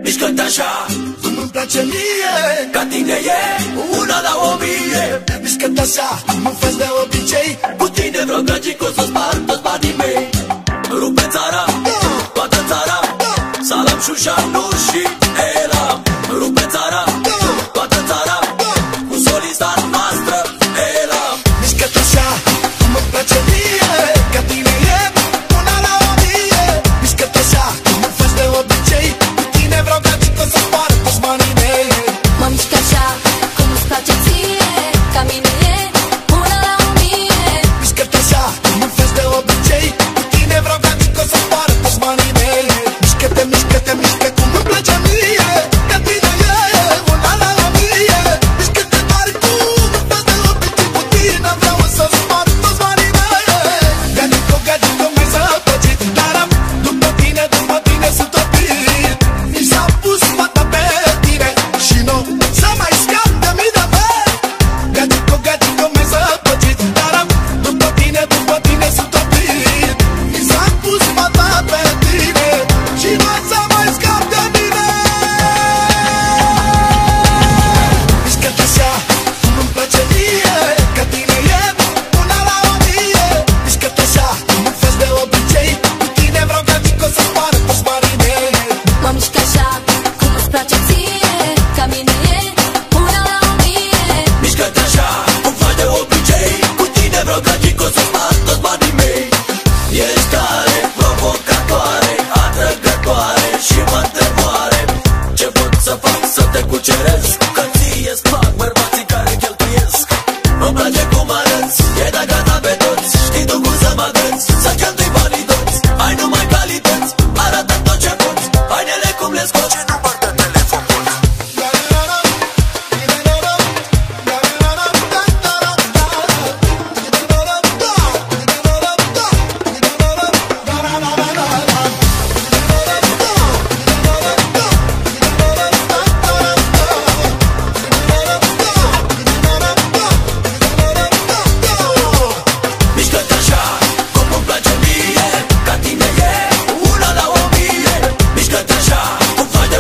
Mișcă-te așa cum îmi place mie, ca tine e una la 1000. mișcă-te așa cum îmi faci de obicei. Cu tine vreau gagic, o să spar toți banii mei. Rupe țara, toată țara, Salam, Șușa, Nu și Elam. Rupe țara, toată țara, cu solista noastră Elam. Mișcă-te așa cum îmi place mie, ca tine e una la 1000. Mișcă-te așa cum îmi faci de obicei. Cu tine vreau gagic, o să spar toți banii mei. Mă mișc așa cum îți place ție, ca mine e una la 1000. Mișcă-te așa cum îmi faci de obicei. Cu tine vreau gagic, o să spar toți banii mei. Mișcă-te, mișcă-te, mișcă cum îmi place mie, ca tine e una la 1000. Mișcă-te tare cum îmi faci de obicei. Cu tine vreau să spar toți banii mei. Gagico, gagico, mai zăpăcit, dar am după tine sunt oprit. Mi s-a pus fata pe tine și nu să mai scap de mine, bă. Gagico, gagico, mai zăpăcit, dar am după tine sunt oprit. Mi s-a pus fata pe tine și nu să mai scap de mine. Mișcă-te așa cum îmi place mie, ca tine e una la 1000. Mișcă-te așa cum îmi faci de obicei. Cu tine vreau gagico, să spar toți banii mei. Mă mișc așa cum îți place ție, ca mine e una la 1000. Mișcă-te așa cum faci de obicei. Cu tine vreau gagic, o să spar toți banii mei. Ești tare, provocatoare, atrăgătoare și mă întremoare. Ce pot să fac să te cuceresc? Că ție-ți plac bărbații care cheltuiesc. Îmi place cum arăți, e de gata pe toți. Știi tu cum să mă agăți, să cheltui banii toți. Ai numai calități, arată tot ce poți. Hainele cum le scoți, ce număr de telefon poți. Mișcă-te așa cum îmi place mie, ca tine e una la 1000. Mișcă-te așa cum faci de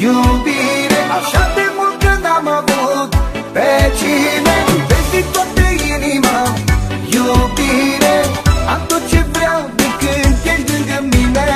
iubire. Așa de mult că n-am avut pe cine iubesc din toată inima. Iubire, am tot ce vreau de când ești lângă mine.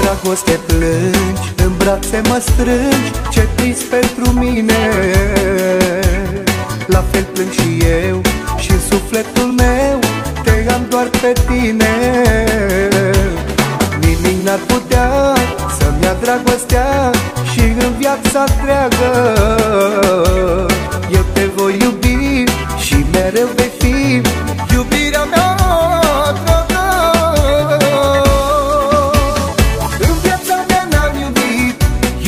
Dragoste plângi, în brațe mă strângi, ce trist pentru mine. La fel plâng și eu, și în sufletul meu te am doar pe tine. Nimic n-ar putea să-mi ia dragostea și în viața întreagă eu te voi iubi și mereu vei fi iubirea mea.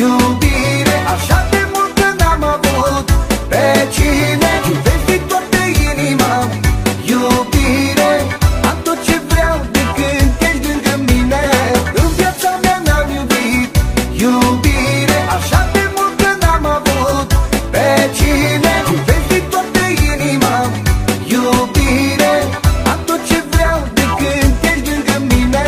Iubire, așa de mult că n-am avut pe cine iubesc din toată inima. Iubire, am tot ce vreau de când ești lângă mine. În viața mea n-am iubit. Iubire, așa de mult că n-am avut pe cine iubesc din toată inima. Iubire, am tot ce vreau de când ești lângă mine.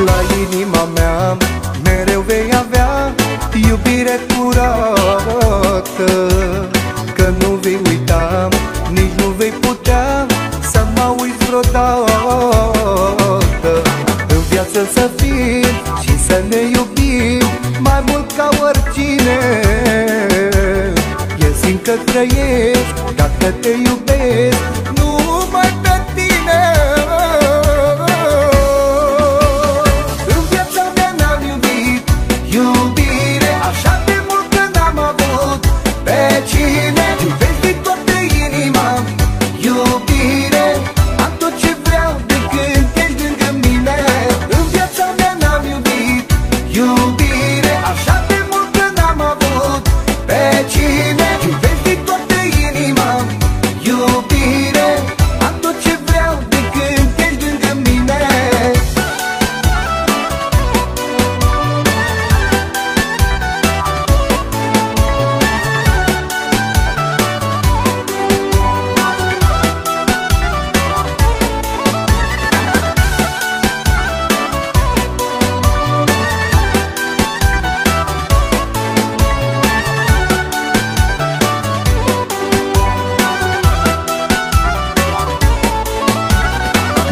La inima mea mereu vei avea iubire curată, că nu vei uita, nici nu vei putea să mă uiți vreodată. În viață să fim și să ne iubim mai mult ca oricine. Eu simt că trăiesc dacă te iubesc, numai pe tine. Iubire, așa de mult că n-am avut pe cine iubesc din toată inima. Iubire, am tot ce vreau de când ești lângă mine. În viața mea n-am iubit. Iubire, așa de mult că n-am avut pe cine iubesc din toată inima. Iubire, am tot ce vreau de când ești lângă mine.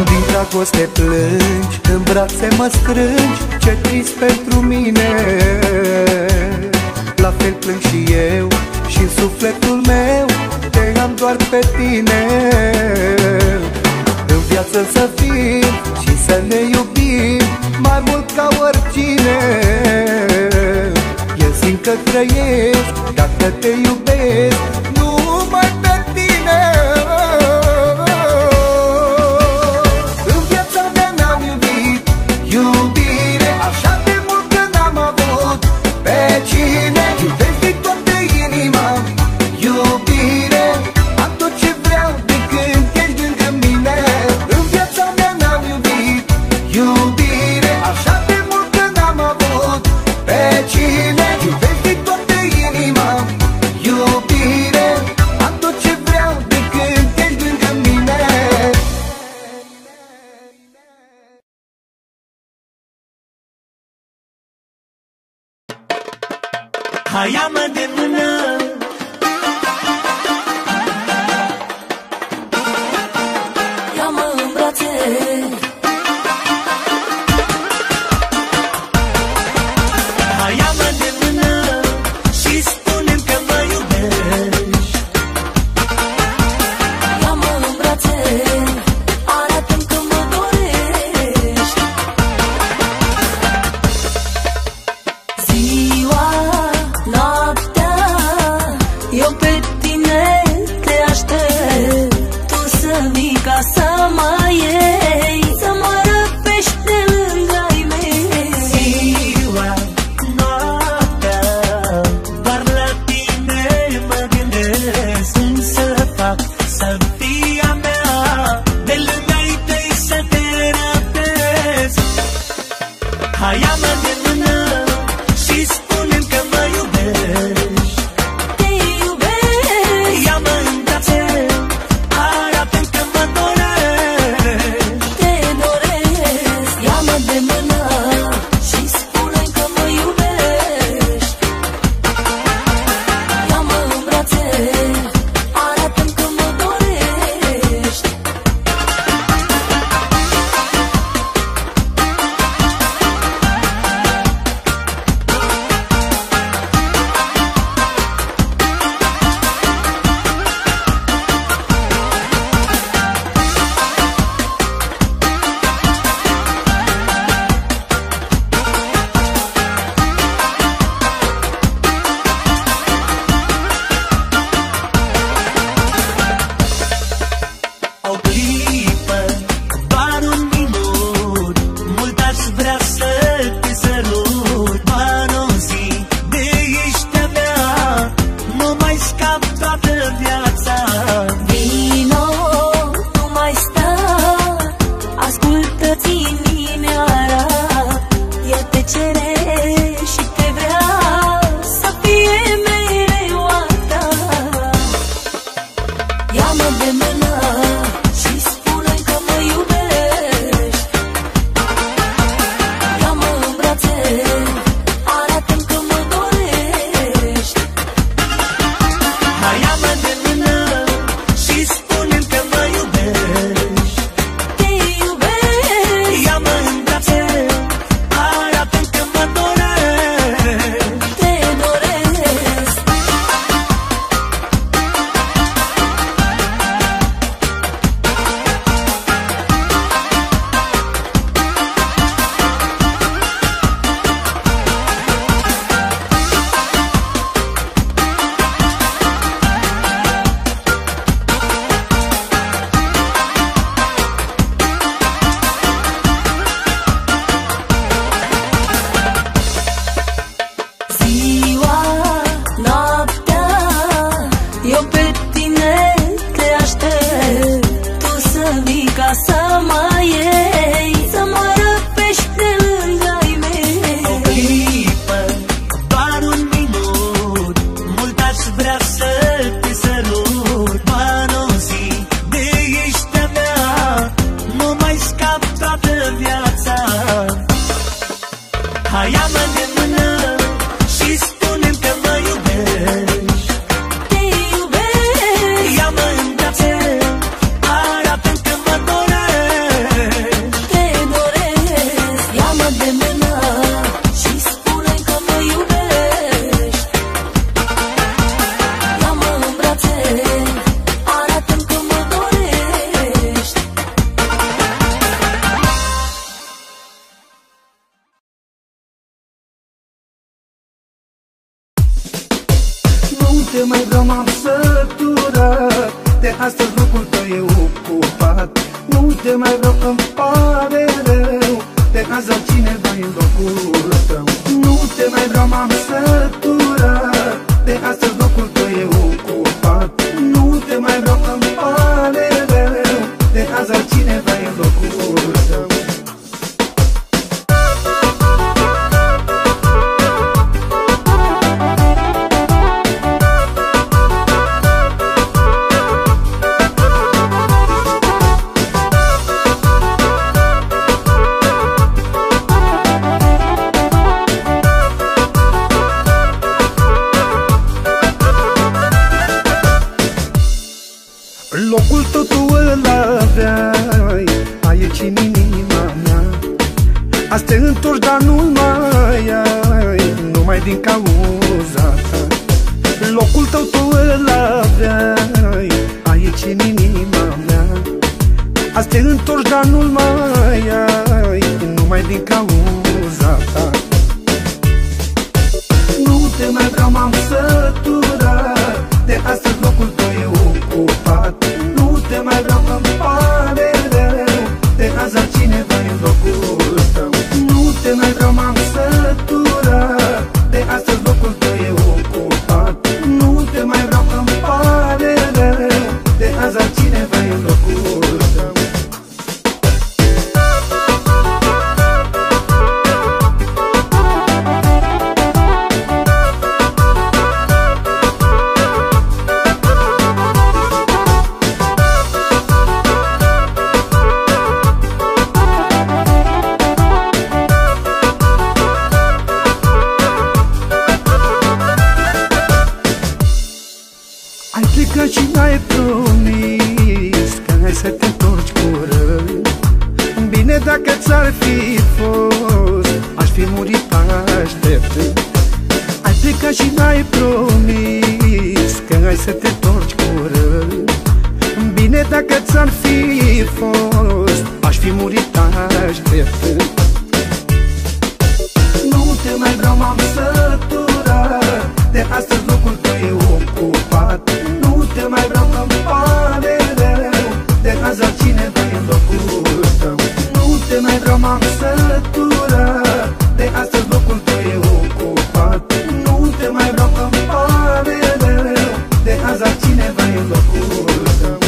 Din dragoste plângi, în brațe mă strângi, ce trist pentru mine. La fel plâng și eu, și în sufletul meu te am doar pe tine. În viață să fim și să ne iubim mai mult ca oricine. Eu simt că trăiesc dacă te iubesc, numai pe tine. Iubire, așa de mult că n-am avut pe cine iubesc din toată inima. Iubire, am tot ce vreau de când ești lângă mine. În viața mea n-am iubit. Iubire, așa de mult că n-am avut pe cine iubesc din toată inima. Iubire, am tot ce vreau de când ești lângă mine. Hai, ia-mă de mână, ia-mă în brațe, hai, ia-mă de mână și spune-mi că mă iubești. să-ți inimioara. Ea te cere și te vrea să fie mereu a ta. Ia-mă de mână și spune-mi că mă iubești. Ia-mă în brațe, arată-mi că mă dorești. Hai, ia-mă de mână și spune-mi că mă iubești. Te iubesc, Ia-mă în brațe, arată-mi că mă dorești. te doresc. Ziua, noaptea, eu pe tine te aștept. Tu să vii ca să mă iei, să mă răpești de lângă-ai mei. O clipă, doar un minut, mult aș vrea să te sărut. Doar o zi de ești a mea, nu mai scap toată viața. Hai, ia-mă de mână și spune-mi că mă iubești. Te iubesc, Ia-mă în brațe, arată-mi că mă dorești. te doresc. Ia-mă de mână și spune-mi că mă iubești. Ia-mă în brațe, arată-mi că mă dorești. Nu te mai vreau, m-am săturat, de astăzi locul tău e ocupat. Nu te mai vreau, îmi pare rău, de azi altcineva e în locul tău. Nu te mai vreau, m-am săturat, de astăzi locul tău e ocupat. Nu te mai vreau, îmi pare rău, de azi altcineva e în locul tău. Locul tău tu îl aveai aici în inima mea. Azi te întorci, dar nu mai ai, numai din cauza ta. Locul tău tu îl aveai aici în inima mea. Azi te întorci, dar nu mai ai, numai din cauza ta. Nu te mai vreau, m-am săturat, de astăzi locul tău e ocupat. Nu te mai vreau, îmi pare rău, de azi altcineva e în locul tău. Nu te mai vreau, m-am săturat, de astăzi locul tău e ocupat. Nu te mai vreau, îmi pare rău, de azi altcineva e în locul tău.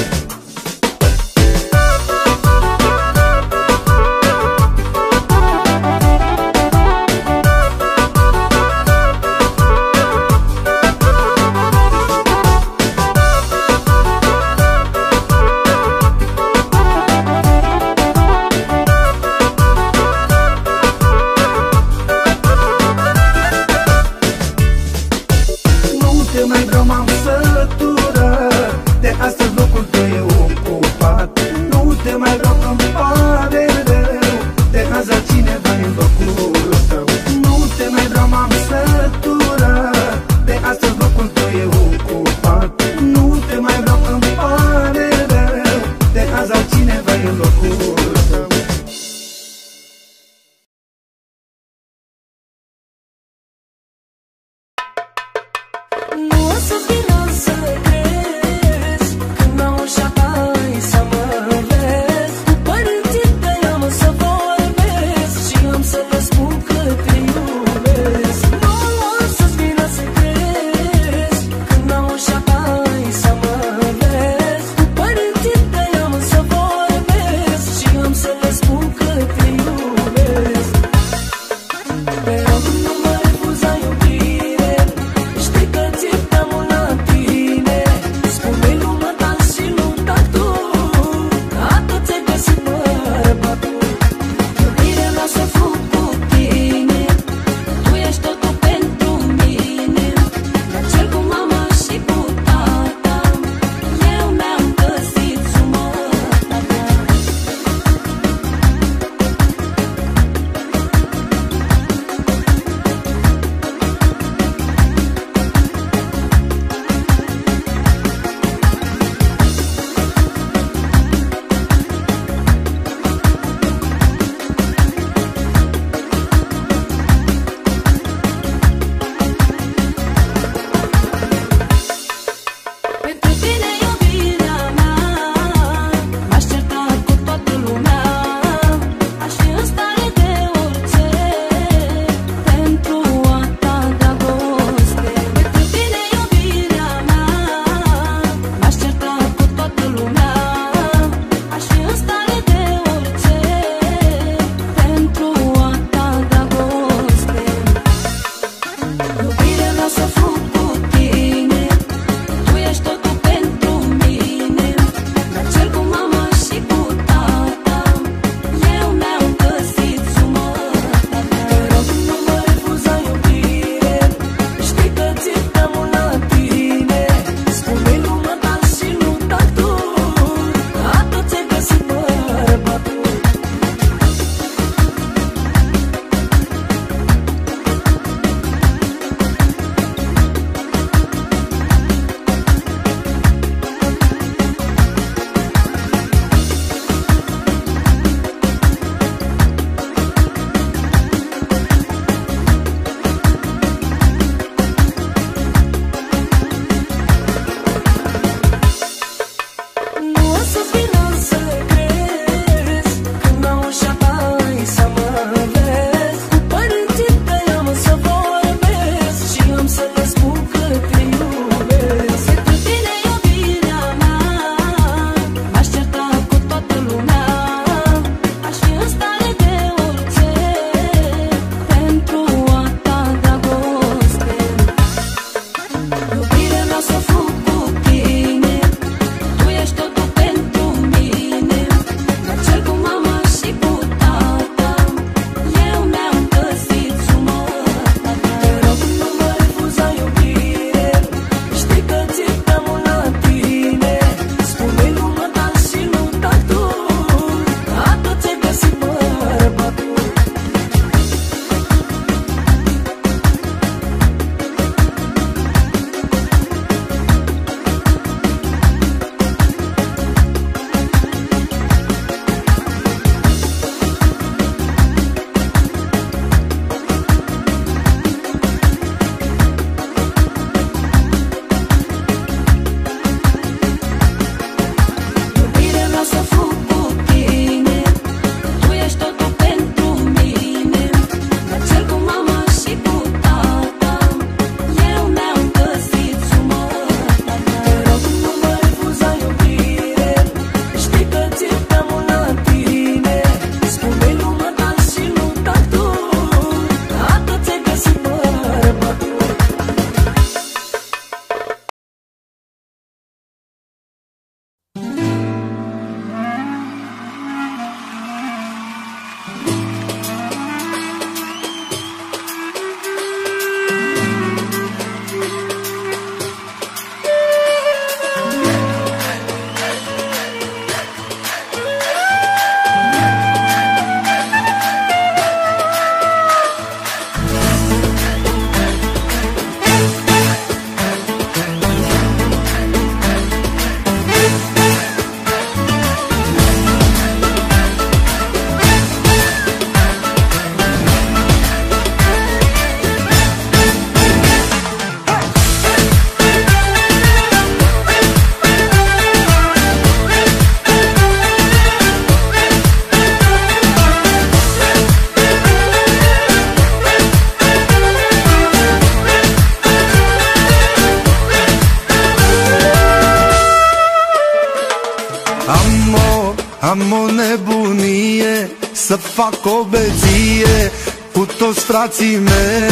să fac o beție cu toți frații mei.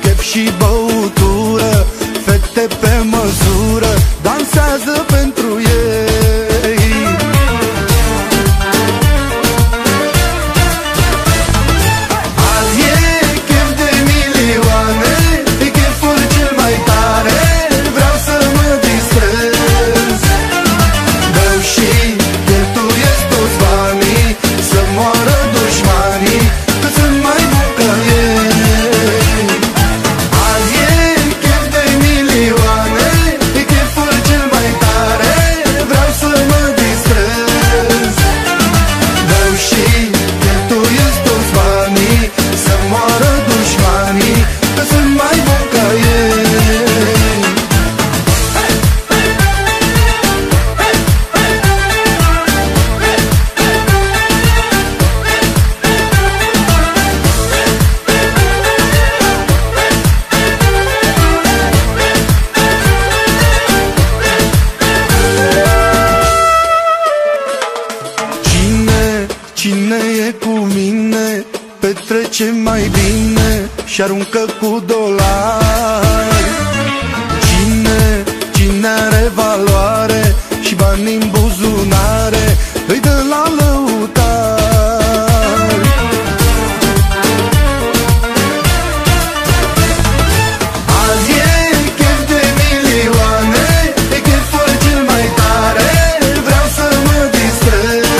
Chef și băutură, fete pe măsură, dansează pentru ei. Azi e chef de milioane, e cheful cel mai tare, vreau să mă distrez. Beau și cheltuiesc toți banii, să moară dușmanii, că sunt mai bun ca ei. Azi e chef de milioane, e cheful cel mai tare, vreau să mă distrez. Beau și cheltuiesc toți banii, să moară dușmanii, că sunt mai bun ca ei. Cine e cu mine, petrece mai bine și aruncă cu dolari. Cine are valoare și bani în buzunare, îi dă la lăutari. Azi e chef de milioane, e cheful cel mai tare, vreau să mă distrez.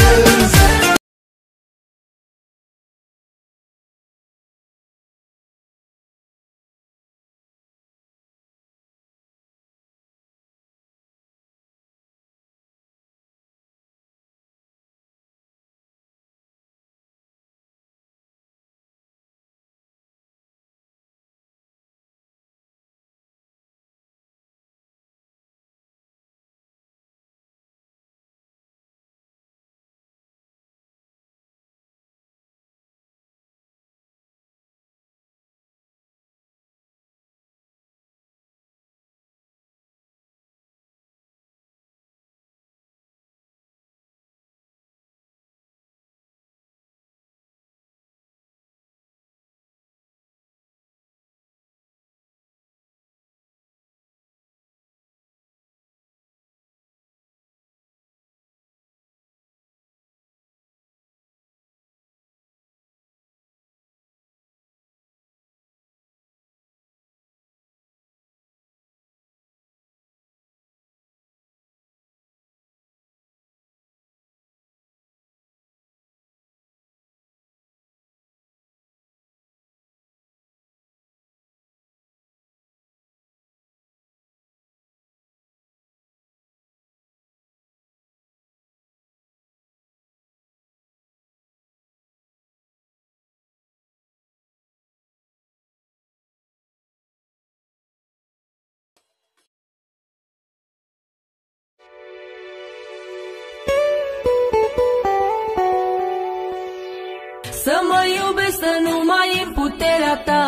Să mă iubesc, să nu mai în puterea ta,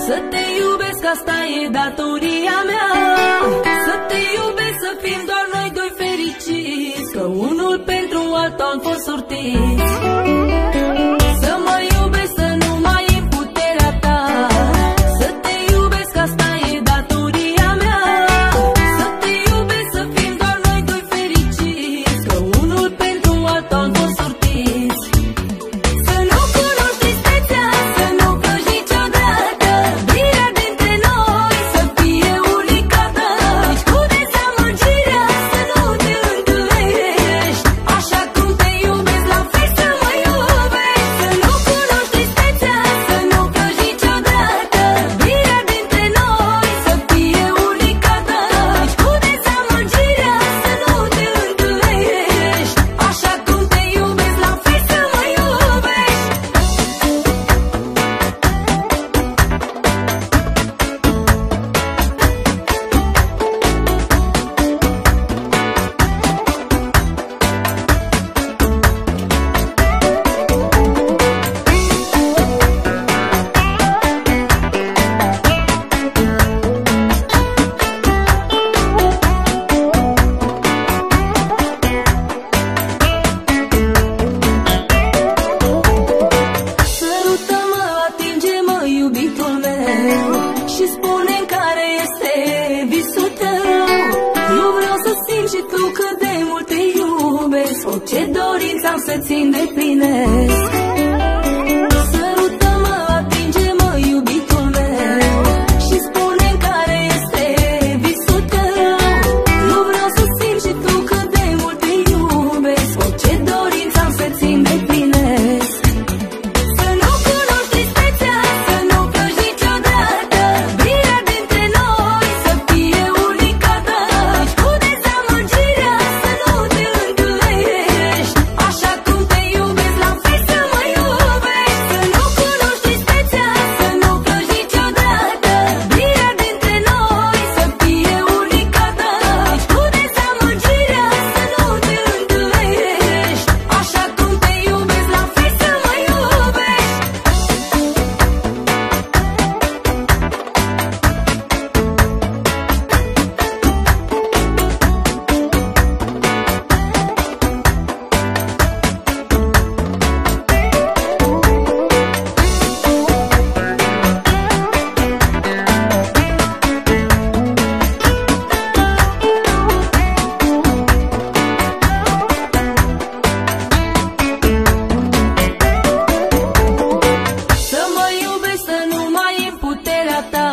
să te iubesc, asta e datoria mea. Să te iubesc, să fim doar noi doi fericiți, că unul pentru altul am fost sortiți. Să mă iubesc, să nu mai în puterea ta, să te iubesc, asta e datoria mea. Să te iubesc, să fim doar noi doi fericiți, că unul pentru altul am fost sortiți. Așa cum te iubesc, la fel să mă iubesc. să-ți îndeplinesc. Sărută-mă, atinge-mă, iubitul meu, și spune care este visul tău. Nu vreau să simți și tu cât de mult te iubesc, orice dorință am să-ți îndeplinesc. Să nu cunoști tristețea, să nu plângi niciodată, iubirea dintre noi să fie unicată. Cu dezamăgirea să nu te îndurești, așa cum te iubesc la fel să mă iubești. Să nu cunoști tristețea, să nu plângi niciodată, iubirea dintre noi să fie unicată. Cu dezamăgirea să nu te îndurești, așa cum te iubesc la fel să mă iubești. Să mă iubești, să nu mai e puterea ta,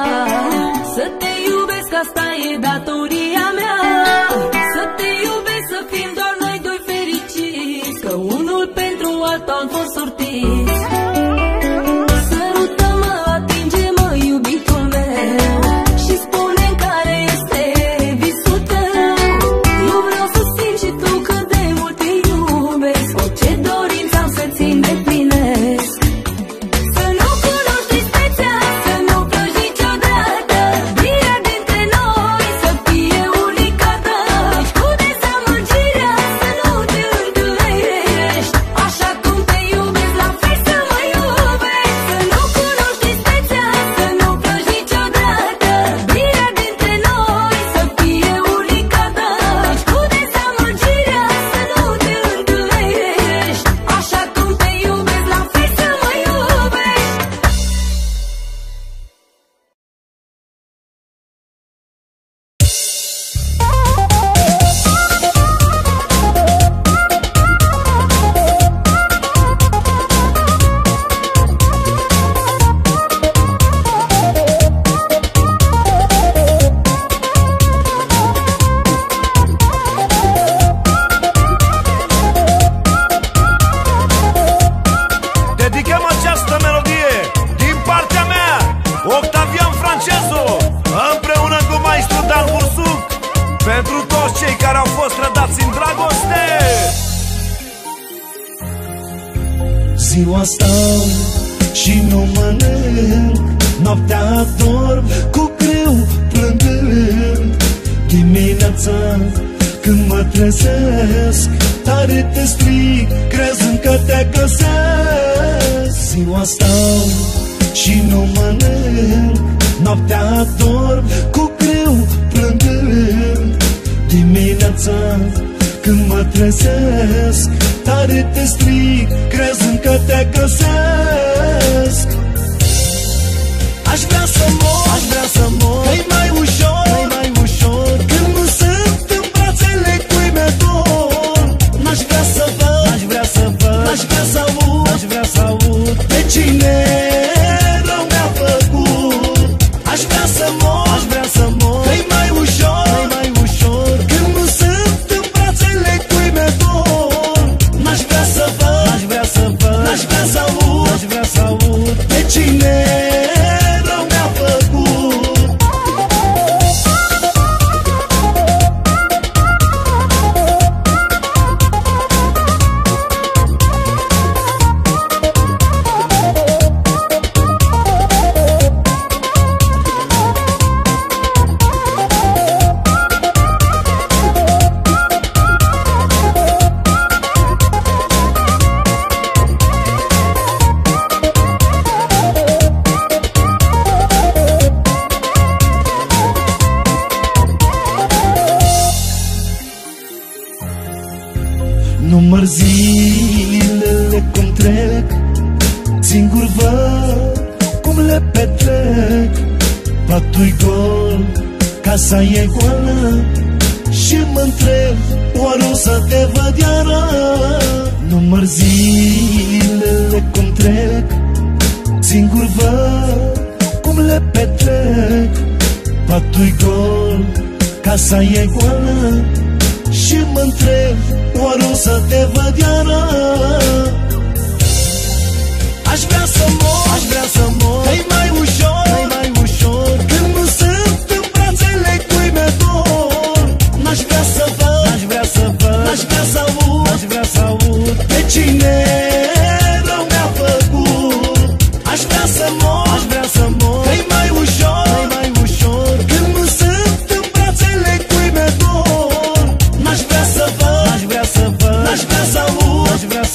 să te iubesc, asta e datoria mea. Să te iubesc, să fim doar noi doi fericiți, că unul pentru altul am fost sortiți. Sărută-mă, atinge-mă, iubitul meu, și spune-mi care este visul tău. Nu vreau să simți și tu cât de mult te iubesc, orice dorință am să-ți îndeplinesc. Să nu cunoști tristețea, să nu plângi niciodată, iubirea dintre noi să fie unicată. Cu dezamăgirea să nu te îndurești, așa cum te iubesc la fel să mă iubești. Să nu cunoști tristețea, să nu plângi niciodată, iubirea dintre noi să fie unicată. Cu dezamăgirea să nu te îndurești, așa cum te iubesc la fel să mă iubești. Dedicăm această melodie din partea mea, Octavian Francezu, împreună cu maestru Dan Bursuc, pentru toți cei care au fost trădați în dragoste. Ziua stau și nu mănânc, noaptea dorm cu greu plângând. Dimineața când mă trezesc, tare te strig, crezând că te găsesc. Ziua stau și nu mănânc, noaptea dorm cu greu plângând. Dimineața când mă trezesc, tare te strig, crezând că te găsesc. Aș vrea să mor, aș vrea să mor, că-i mai ușor, că-i mai ușor, când nu sunt în brațele cui mi-e dor. N-aș vrea să văd, n-aș vrea să văd, n-aș vrea să aud, n-aș vrea să aud pe cine rău mi-a făcut. Aș vrea să mor, aș vrea să mor, că-i mai ușor, că-i mai ușor, când nu sunt în brațele cui mi-e dor. N-aș vrea să văd, n-aș vrea să văd, n-aș vrea să aud, n-aș vrea să aud pe cine rău mi-a făcut. Număr zilele cum trec, singur văd cum le petrec. Patul-i gol, casa e goală, și mă întreb, oare o să te văd iară? Nu măr zilele cum trec, singur văd cum le petrec. Patul-i gol, casa e goală și mă întreb, oare o să te văd iară? Aș vrea să mor, aș vrea să mor, e mai ușor, e mai ușor când nu sunt în brațele cui mi-e dor. N-aș vrea să văd, n-aș vrea să văd, n-aș vrea să aud, n-aș vrea să aud pe cine rău mi-a făcut. Aș vrea să mor, aș vrea să mor, e mai ușor, e mai ușor când nu sunt în brațele cui mi-e dor. N-aș vrea să văd, n-aș vrea să văd, n-aș vrea să aud, n-aș vrea să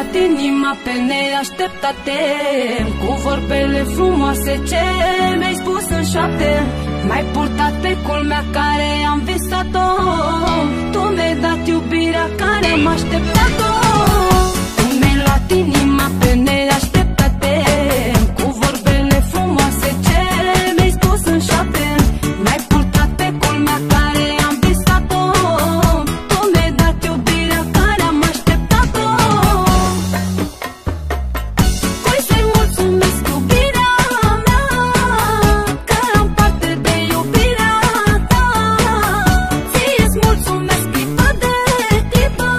luat inima pe neașteptate, cu vorbele frumoase ce mi-ai spus în șoapte. M-ai purtat pe culmea care am visat-o, tu mi-ai dat iubirea care am așteptat-o. Tu mi-ai luat inima pe neașteptate, cu vorbele frumoase ce mi-ai spus în șoapte. M-ai purtat pe culmea care am visat-o, tu mi-ai dat iubirea care am așteptat-o. Cui să-i mulțumesc iubirea mea, că am parte de iubirea ta. Ție-ți mulțumesc clipă de clipă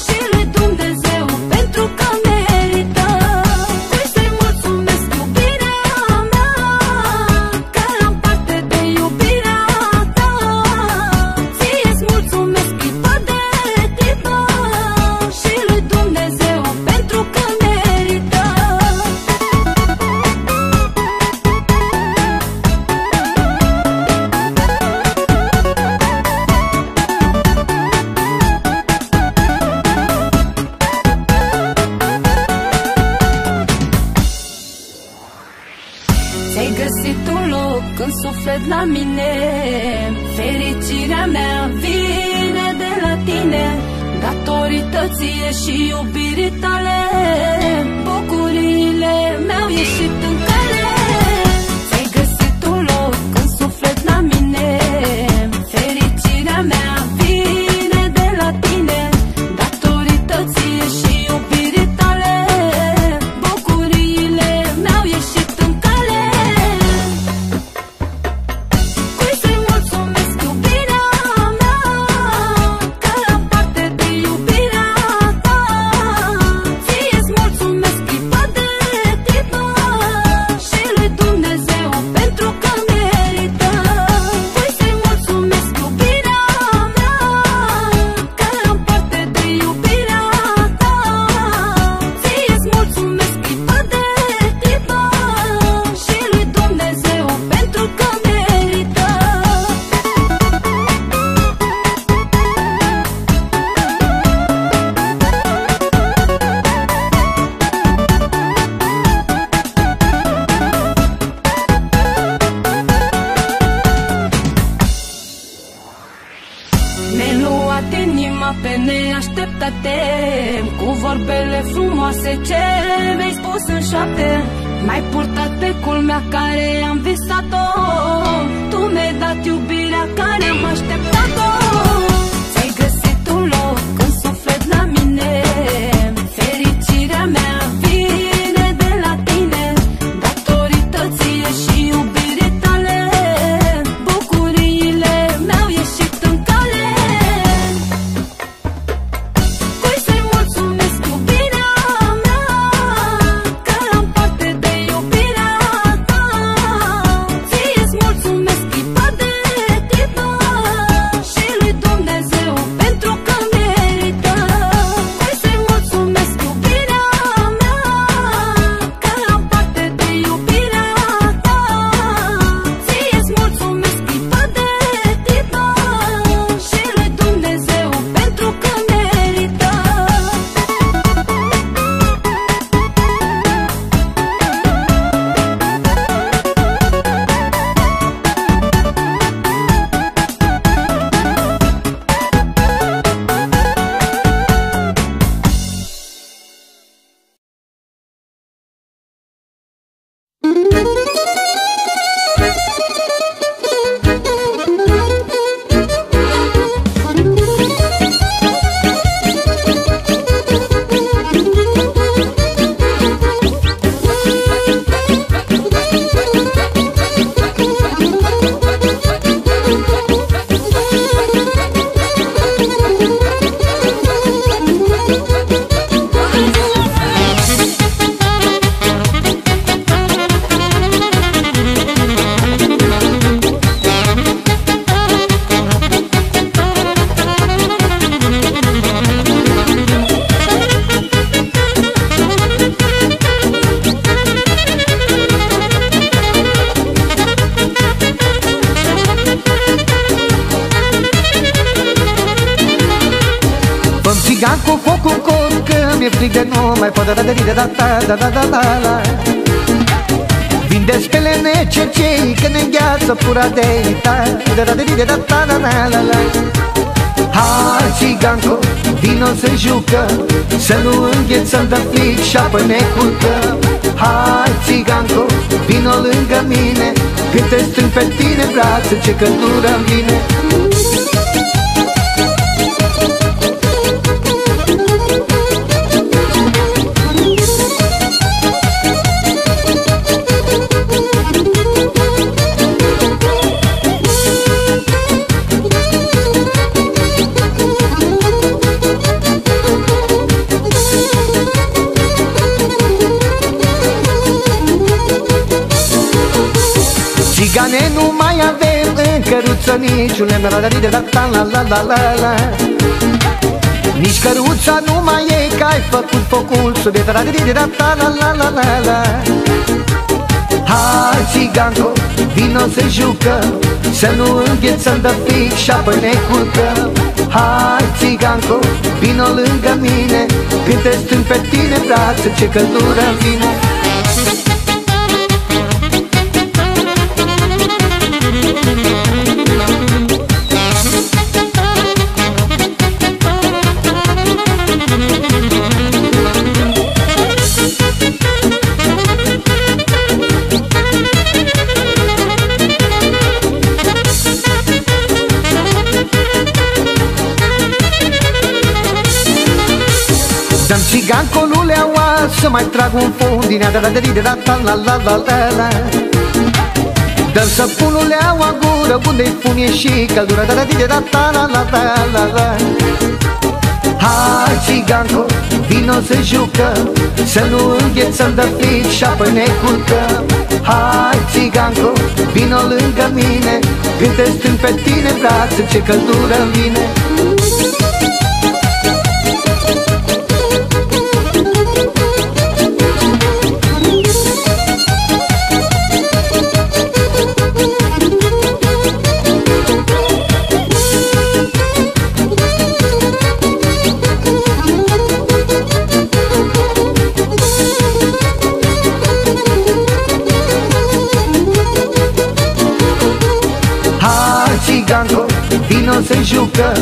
și lui Dumnezeu pentru că merită. Cui să-i mulțumesc iubirea mea, că am parte de iubirea ta. Ție-ți mulțumesc clipă de clipă și lui Dumnezeu pentru că merită. Ți-ai găsit un loc în suflet la mine, fericirea mea vine de la tine. Datorită ție și iubirii tale, bucuriile mi-au ieșit în cale. Ți-ai găsit un loc în suflet la mine, fericirea mea vine de la tine. Datorită ție și iubirii tale, bucuriile mi-au ieșit în cale. Cui să-i mulțumesc iubirea mea, că am parte de iubirea ta. Ție-ți mulțumesc clipă de clipă și lui Dumnezeu pentru că merită. Cui să-i mulțumesc iubirea mea, că am parte de iubirea ta. Ție-ți mulțumesc clipă de clipă și lui Dumnezeu pentru că merită. Mi-ai luat inima pe neașteptate, cu vorbele frumoase ce mi-ai spus în șoapte. M-ai purtat pe culmea care am visat-o, tu mi-ai dat iubirea care am așteptat-o. Ți-ai găsit un loc în suflet la mine, fericirea mea vine de la tine. Datorită ție și iubirii tale, bucuriile mi-au ieșit în cale. Cui să-i mulțumesc iubirea mea, că am parte de iubirea ta. Ție-ți mulțumesc clipă de clipă și lui Dumnezeu stric de nu mai pot da. Vinde spele necercei că ne îngheață pura de da. Hai, țiganco, vino să jucă, să nu înghețăm de fric și apă ne culcă. Hai, țiganco, vino lângă mine, când te strâng pe tine brață, ce căldură-mi vine. Țigane, nu mai avem în căruță niciun lemn, la. Nici căruța nu mai e, că ai făcut focul sub e, la. Hai, țiganco, vino să jucă, să nu înghețăm de fric și apă ne culcă. Hai, țiganco, vino lângă mine, când te strâng pe tine brață, ce căldură-mi vine. Dăm țiganco luleaua, să mai trag un fund din ea, la. Dăm să pun luleaua în gură, unde-i fum e și căldură, la. Hai, țiganco, vino să jucă, să nu înghețăm de fric și apă ne culcă. Hai, țiganco, vino lângă mine, când te strâng pe tine brață, ce căldură-mi vine. Țiganco, vino să jucă,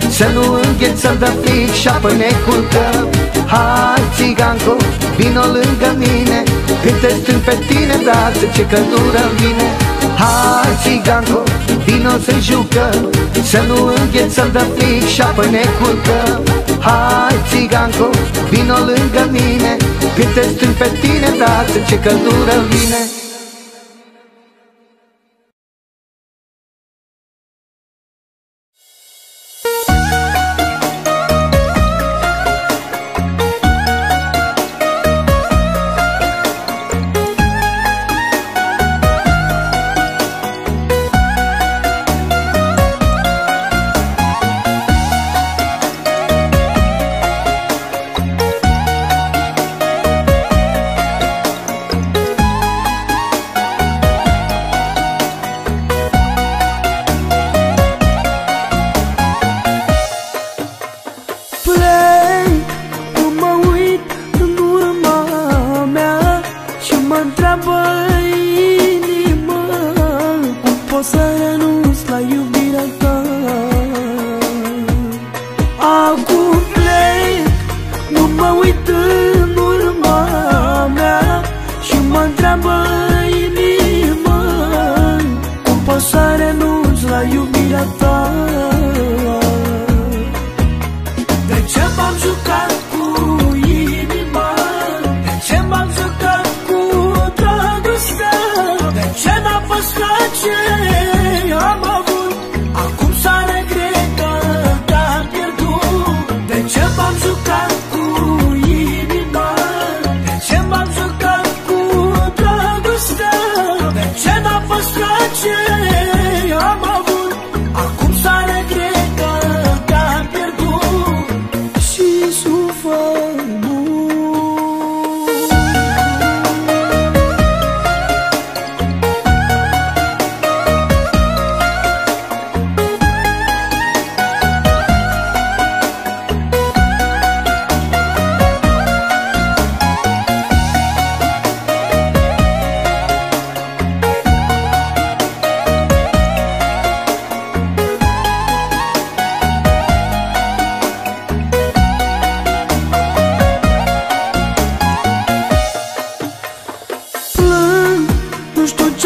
să nu înghețăm de fric și apă ne culcă. Hai, țiganco, vino lângă mine, când te strâng pe tine brață, ce căldură-mi vine. Hai, țiganco, vino să jucă, să nu înghețăm de fric și apă ne culcă. Hai, țiganco, vino lângă mine, când te strâng pe tine brață, ce căldură-mi vine.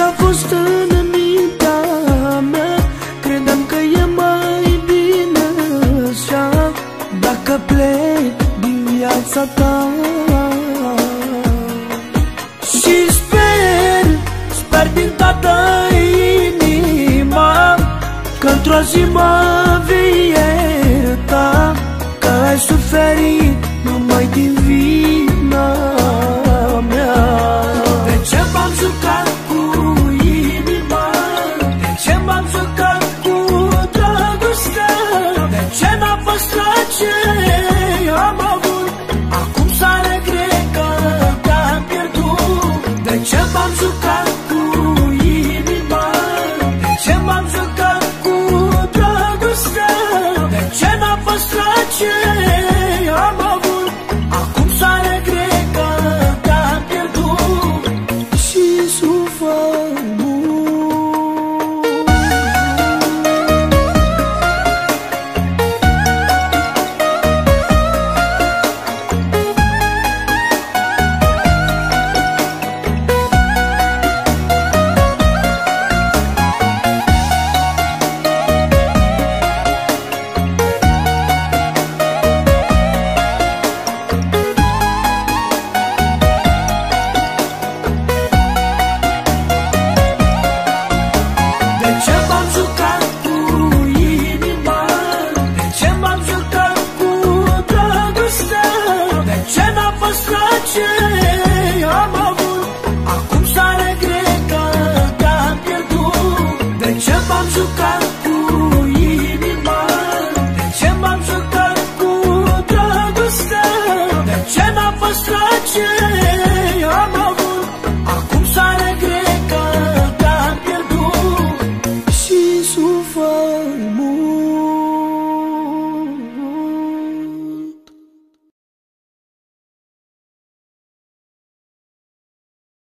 a fost în mintea mea, credeam că e mai bine așa. Dacă plec din viața ta și sper din toată inima că într-o zi mă vei ierta, că ai suferit